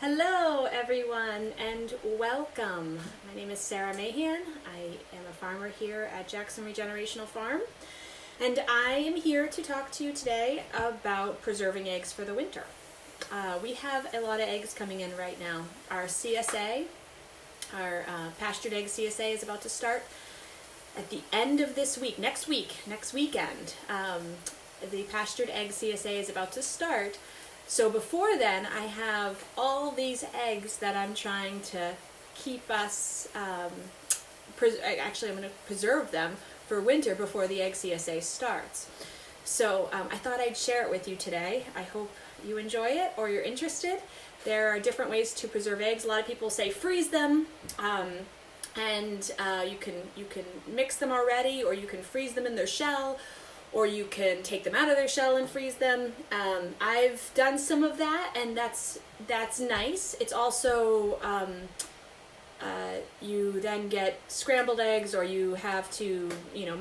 Hello everyone and welcome. My name is Sarah Mahan. I am a farmer here at Jackson Regenerational Farm, and I am here to talk to you today about preserving eggs for the winter. We have a lot of eggs coming in right now. Our CSA, our pastured egg CSA, is about to start at the end of this week, next weekend. The pastured egg CSA is about to start. So before then, I have all these eggs that I'm trying to keep us, actually I'm going to preserve them for winter before the egg CSA starts. So I thought I'd share it with you today. I hope you enjoy it or you're interested. There are different ways to preserve eggs. A lot of people say freeze them, and you can mix them already, or you can freeze them in their shell, or you can take them out of their shell and freeze them. I've done some of that, and that's nice. It's also, you then get scrambled eggs, or you have to,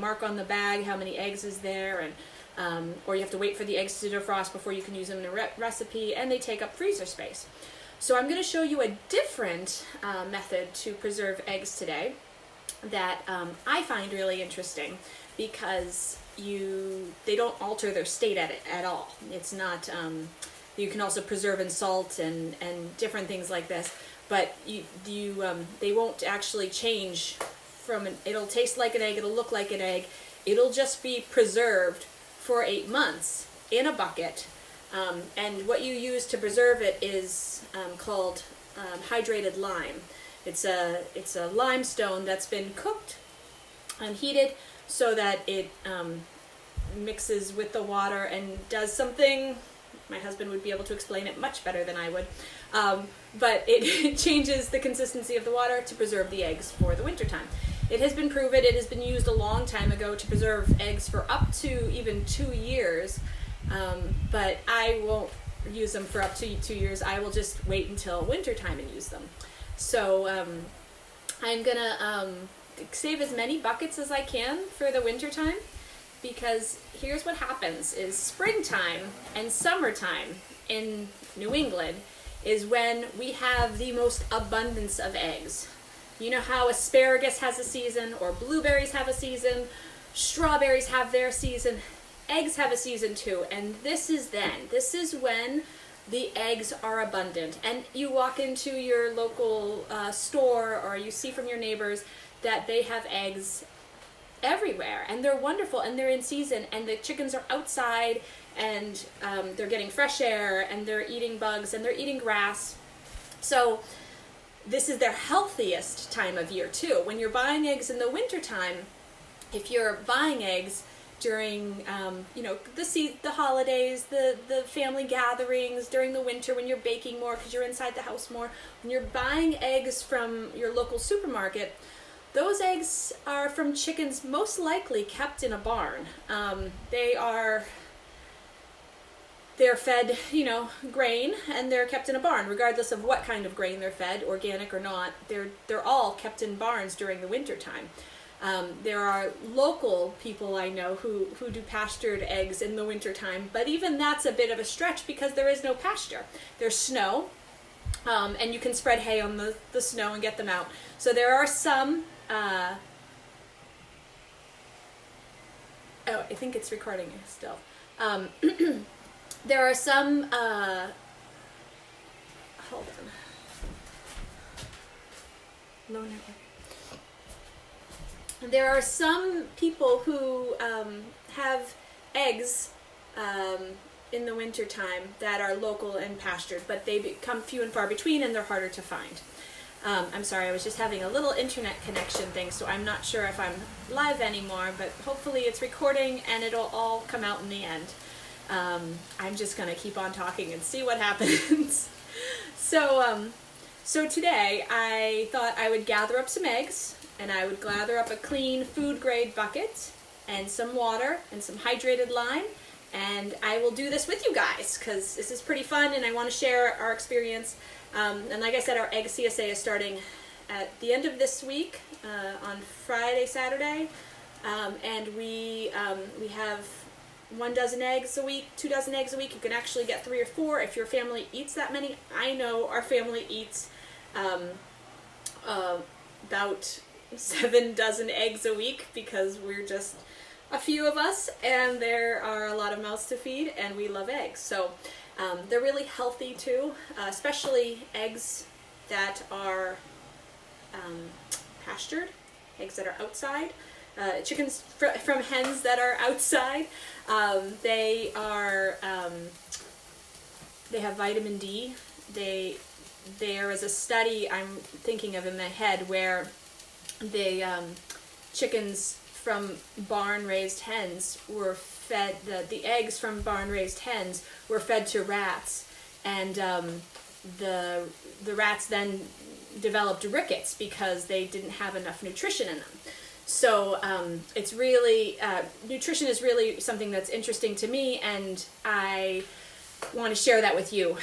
mark on the bag how many eggs is there, and or you have to wait for the eggs to defrost before you can use them in a recipe, and they take up freezer space. So I'm going to show you a different method to preserve eggs today that I find really interesting, because they don't alter their state at all. It's not, you can also preserve in salt and different things like this, but they won't actually change it'll taste like an egg, it'll look like an egg, it'll just be preserved for 8 months in a bucket, and what you use to preserve it is called hydrated lime. It's a limestone that's been cooked and heated so that it mixes with the water and does something. My husband would be able to explain it much better than I would, but it changes the consistency of the water to preserve the eggs for the wintertime. It has been proven, it has been used a long time ago to preserve eggs for up to even 2 years, but I won't use them for up to 2 years. I will just wait until wintertime and use them. So I'm gonna save as many buckets as I can for the wintertime, because here's what happens is springtime and summertime in New England is when we have the most abundance of eggs. You know how asparagus has a season, or blueberries have a season, strawberries have their season, eggs have a season too, and this is when the eggs are abundant. And you walk into your local store, or you see from your neighbors that they have eggs everywhere, and they're wonderful, and they're in season, and the chickens are outside, and they're getting fresh air, and they're eating bugs, and they're eating grass. So this is their healthiest time of year too. When you're buying eggs in the wintertime, if you're buying eggs during the holidays, the family gatherings, during the winter when you're baking more because you're inside the house more, when you're buying eggs from your local supermarket, those eggs are from chickens most likely kept in a barn. They're fed, grain, and they're kept in a barn, regardless of what kind of grain they're fed, organic or not. They're all kept in barns during the winter time. There are local people I know who do pastured eggs in the wintertime, but even that's a bit of a stretch because there is no pasture. There's snow, and you can spread hay on the snow and get them out. So there are some, I think it's recording still. There are some, hold on, low network. There are some people who have eggs in the wintertime that are local and pastured, but they become few and far between, and they're harder to find. I'm sorry, I was just having a little internet connection thing, so I'm not sure if I'm live anymore, but hopefully it's recording and it'll all come out in the end. I'm just going to keep on talking and see what happens. So today I thought I would gather up some eggs, and I would gather up a clean food grade bucket and some water and some hydrated lime, and I will do this with you guys because this is pretty fun and I want to share our experience. And like I said, our egg CSA is starting at the end of this week, on Friday, Saturday, and we have 1 dozen eggs a week, 2 dozen eggs a week. You can actually get 3 or 4 if your family eats that many. I know our family eats about 7 dozen eggs a week because we're just a few of us and there are a lot of mouths to feed and we love eggs. So they're really healthy too, especially eggs that are pastured, eggs that are outside. Chickens from hens that are outside, they have vitamin D. There is a study I'm thinking of in my head where the chickens from barn-raised hens were fed, the eggs from barn-raised hens were fed to rats, and the rats then developed rickets because they didn't have enough nutrition in them. So it's really, nutrition is really something that's interesting to me, and I want to share that with you.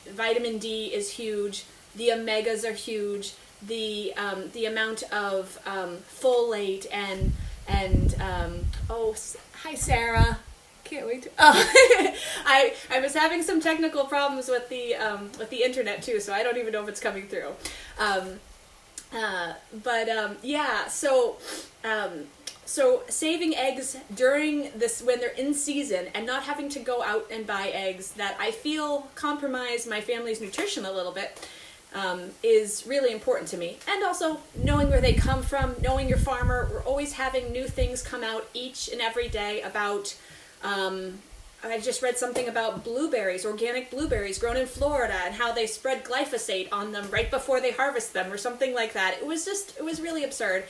Vitamin D is huge. The omegas are huge. The amount of folate and oh, hi Sarah. Can't wait to, oh, I was having some technical problems with the internet too, so I don't even know if it's coming through. Yeah, so saving eggs during this, when they're in season, and not having to go out and buy eggs that I feel compromise my family's nutrition a little bit, is really important to me. And also knowing where they come from, knowing your farmer. We're always having new things come out each and every day about, I just read something about blueberries, organic blueberries grown in Florida, and how they spread glyphosate on them right before they harvest them or something like that. It was really absurd.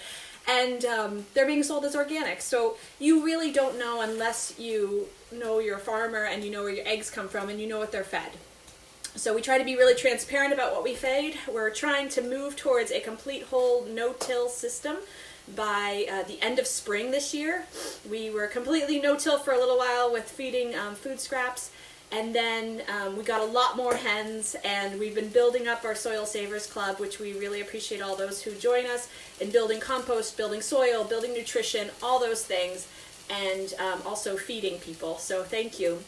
And they're being sold as organic. So you really don't know unless you know your farmer and you know where your eggs come from and you know what they're fed. So we try to be really transparent about what we feed. We're trying to move towards a complete whole no-till system by the end of spring this year. We were completely no-till for a little while with feeding food scraps, and then we got a lot more hens, and we've been building up our Soil Savers Club, which we really appreciate all those who join us in building compost, building soil, building nutrition, all those things, and also feeding people. So thank you.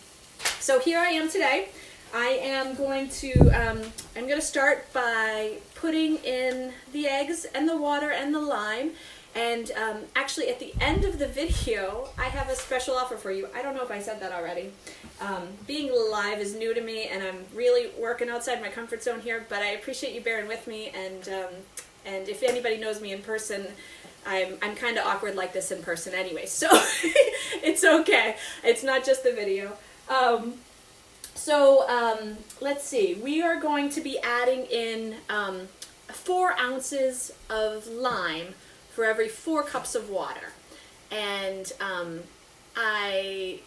So here I am today. I am going to start by putting in the eggs and the water and the lime. And actually at the end of the video, I have a special offer for you. I don't know if I said that already. Being live is new to me, and I'm really working outside my comfort zone here, but I appreciate you bearing with me, and if anybody knows me in person, I'm kind of awkward like this in person anyway, so it's okay. It's not just the video. Let's see. We are going to be adding in 4 ounces of lime for every 4 cups of water. And I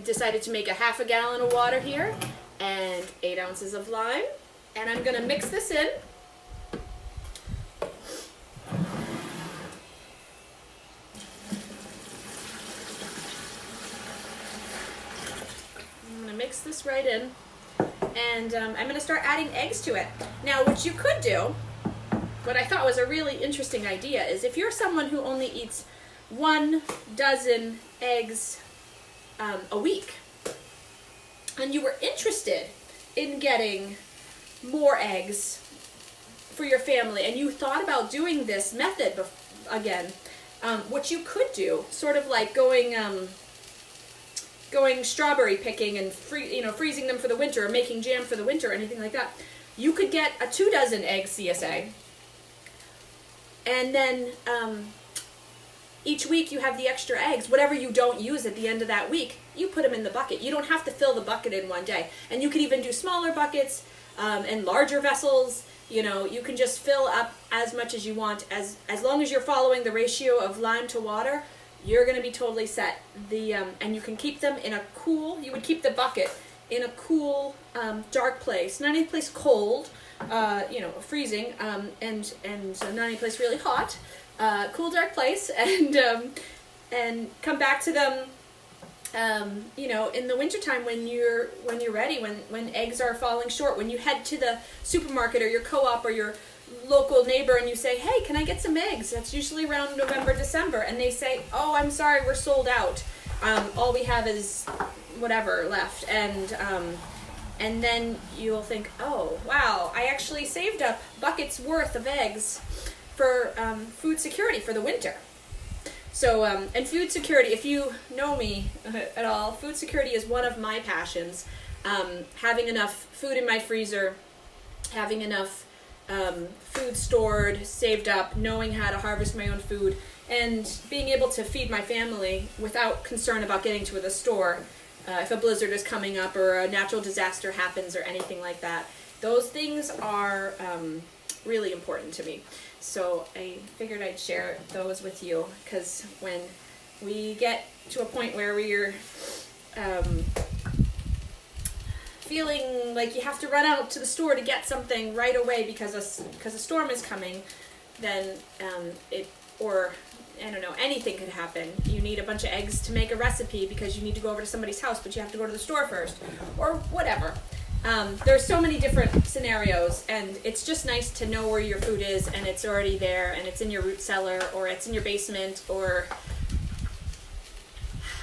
decided to make a half a gallon of water here and 8 ounces of lime. And I'm gonna mix this in. I'm gonna mix this right in. And I'm going to start adding eggs to it. Now, what you could do, what I thought was a really interesting idea, is if you're someone who only eats 1 dozen eggs a week, and you were interested in getting more eggs for your family, and you thought about doing this method again, what you could do, sort of like going strawberry picking and freezing them for the winter, or making jam for the winter, or anything like that. You could get a 2 dozen egg CSA, and then each week you have the extra eggs. Whatever you don't use at the end of that week, you put them in the bucket. You don't have to fill the bucket in one day, and you can even do smaller buckets and larger vessels. You can just fill up as much as you want, as long as you're following the ratio of lime to water. You're going to be totally set. And you can keep them in a cool, you would keep the bucket in a cool, dark place. Not any place cold, freezing, and not any place really hot. Cool, dark place, and come back to them, in the wintertime when you're ready, when eggs are falling short, when you head to the supermarket or your co-op or your local neighbor and you say, hey, can I get some eggs? That's usually around November, December. And they say, oh, I'm sorry, we're sold out. All we have is whatever left. And then you'll think, oh, wow, I actually saved up buckets worth of eggs for food security for the winter. So, and food security, if you know me at all, food security is one of my passions. Having enough food in my freezer, having enough food stored, saved up, knowing how to harvest my own food, and being able to feed my family without concern about getting to the store if a blizzard is coming up or a natural disaster happens or anything like that. Those things are really important to me. So I figured I'd share those with you, because when we get to a point where we're feeling like you have to run out to the store to get something right away because a storm is coming, then or I don't know, anything could happen. You need a bunch of eggs to make a recipe because you need to go over to somebody's house, but you have to go to the store first, or whatever. There's so many different scenarios, and it's just nice to know where your food is, and it's already there, and it's in your root cellar, or it's in your basement, or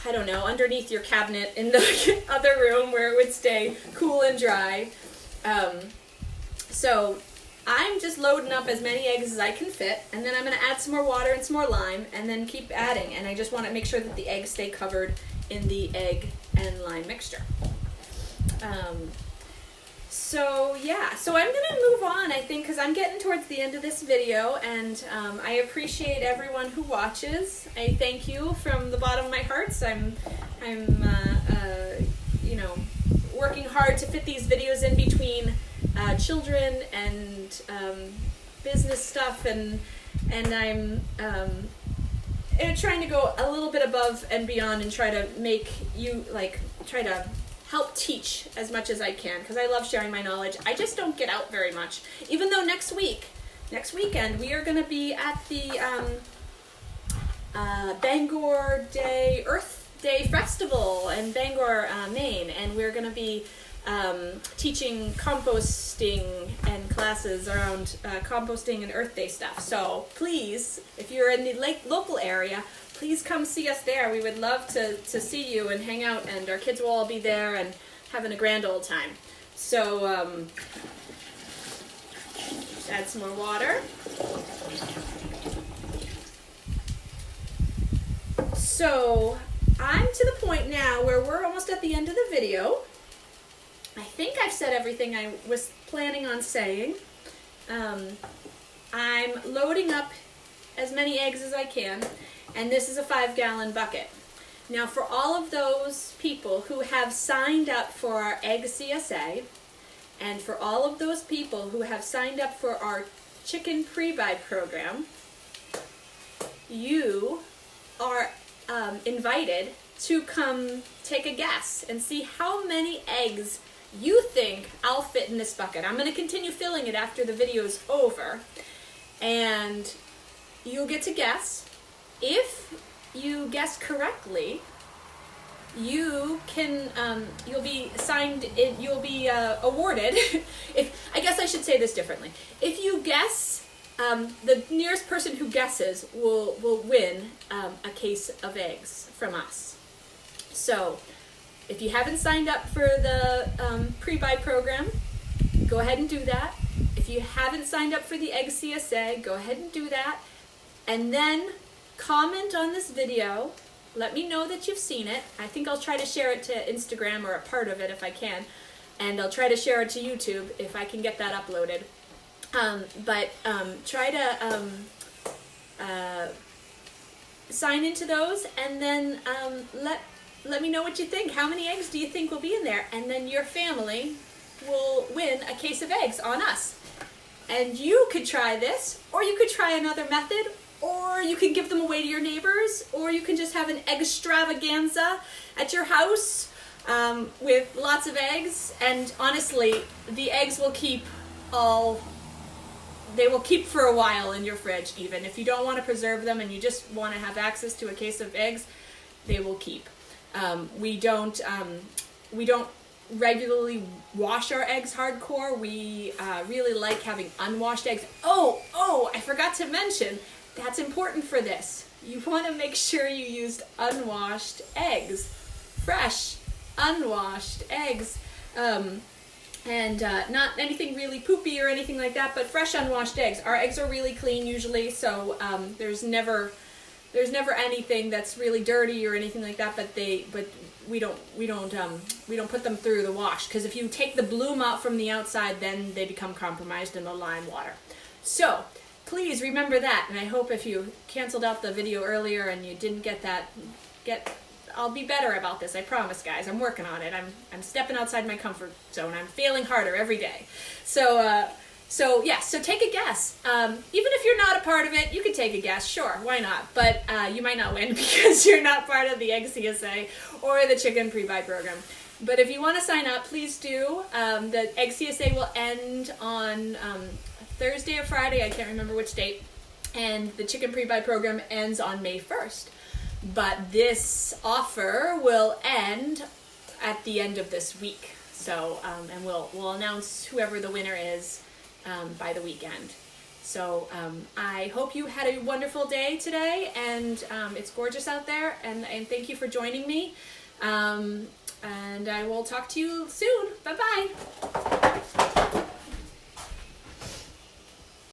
I don't know, underneath your cabinet in the other room where it would stay cool and dry. So I'm just loading up as many eggs as I can fit, and then I'm going to add some more water and some more lime, and then keep adding. And I just want to make sure that the eggs stay covered in the egg and lime mixture. So yeah, so I'm going to move on, I think, because I'm getting towards the end of this video, and I appreciate everyone who watches. I thank you from the bottom of my heart. I'm you know, working hard to fit these videos in between children and business stuff, and I'm trying to go a little bit above and beyond and try to make you, like, try to help teach as much as I can, because I love sharing my knowledge. I just don't get out very much, even though next weekend we are going to be at the Bangor Day Earth Day Festival in Bangor, Maine, and we're going to be teaching composting and classes around composting and Earth Day stuff. So please, if you're in the local area, please come see us there. We would love to see you and hang out, and our kids will all be there and having a grand old time. So just add some more water. So I'm to the point now where we're almost at the end of the video. I think I've said everything I was planning on saying. I'm loading up as many eggs as I can, and this is a 5-gallon bucket. Now, for all of those people who have signed up for our Egg CSA, and for all of those people who have signed up for our Chicken Pre-Buy program, you are invited to come take a guess and see how many eggs you think I'll fit in this bucket. I'm going to continue filling it after the video's over, and you'll get to guess. If you guess correctly, you can you'll be awarded. I guess I should say this differently. If you guess, the nearest person who guesses will win a case of eggs from us. So if you haven't signed up for the pre-buy program, go ahead and do that. If you haven't signed up for the Egg CSA, go ahead and do that. And then comment on this video. Let me know that you've seen it. I think I'll try to share it to Instagram, or a part of it if I can. And I'll try to share it to YouTube if I can get that uploaded. Try to sign into those, and then let me know what you think. How many eggs do you think will be in there? And then your family will win a case of eggs on us. And you could try this, or you could try another method, or you can give them away to your neighbors, or you can just have an egg extravaganza at your house with lots of eggs. And honestly, the eggs will keep for a while in your fridge. Even if you don't want to preserve them and you just want to have access to a case of eggs, they will keep. We don't regularly wash our eggs hardcore. We really like having unwashed eggs. Oh, I forgot to mention, that's important for this. You want to make sure you used unwashed eggs. Fresh, unwashed eggs. And not anything really poopy or anything like that, but fresh unwashed eggs. Our eggs are really clean usually, so there's never anything that's really dirty or anything like that. But we don't put them through the wash, because if you take the bloom out from the outside, then they become compromised in the lime water. So please remember that. And I hope if you canceled out the video earlier and you didn't get that, I'll be better about this, I promise, guys. I'm working on it. I'm stepping outside my comfort zone. I'm failing harder every day. So take a guess. Even if you're not a part of it, you can take a guess. Sure, why not? But you might not win because you're not part of the Egg CSA or the Chicken Pre-Buy program. But if you want to sign up, please do. The Egg CSA will end on Thursday or Friday. I can't remember which date. And the Chicken Pre-Buy program ends on May 1st. But this offer will end at the end of this week. So, and we'll announce whoever the winner is by the weekend. So I hope you had a wonderful day today, and it's gorgeous out there. And thank you for joining me. And I will talk to you soon. Bye-bye.